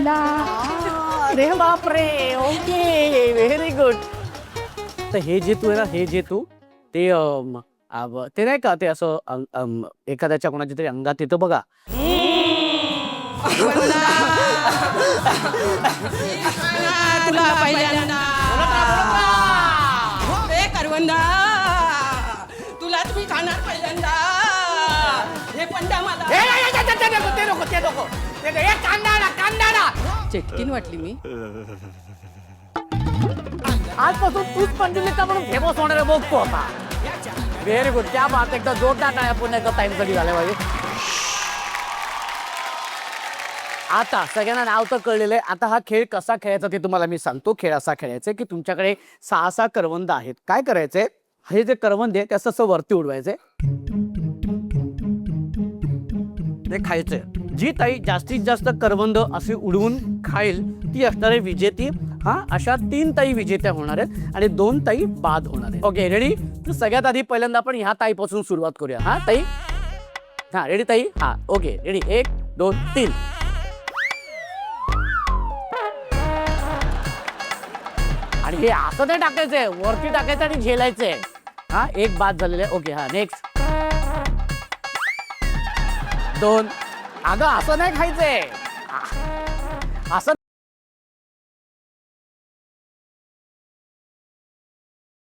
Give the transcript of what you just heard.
अरे बापरे, okay, very good. तर हे जे तू आहे ना, हे जे तू ते ते नाही का ते असं एखाद्याच्या कोणाच्या तरी अंगात येतं बघा. तुला पहिल्यांदा हे करवंदा तुला तुम्ही खाणार पहिल्यांदा हे पंडा मला चटकीन वाटली मी. आजपासून तूच पंचुलिका म्हणून फेमस होणारे बघतो आता. व्हेरी गुड, त्या बात. एकदा जोरदार टाळ्या पुन्हा एकदा टाइमसाठी झाल्या पाहिजे. आता सगळ्यांना नाव तर कळलेलं आहे. आता हा खेळ कसा खेळायचा ते तुम्हाला मी सांगतो. खेळ असा खेळायचा की तुमच्याकडे 6 करवंद आहेत. काय करायचंय, हे जे करवंद आहे त्याचं असं वरती उडवायचंय, ते खायचंय. जी ताई जास्तीत जास्त करवंद असे उडवून खाईल ती असणारे विजेती. हा, अशा 3 ताई विजेत्या होणार आहेत आणि 2 ताई बाद होणार आहेत. Okay, ready. तर सगळ्यात आधी पहिल्यांदा आपण ह्या ताईपासून सुरुवात करूया. हा ताई, हा रेडी ताई. हा ओके, रेडी. 1 2 3. आणि हे असं नाही टाकायचंय, वरती टाकायचं आणि झेलायचंय. हा, 1 बाद झालेलं आहे. ओके, हा नेक्स्ट. 2. अगं असं नाही खायचंय, असं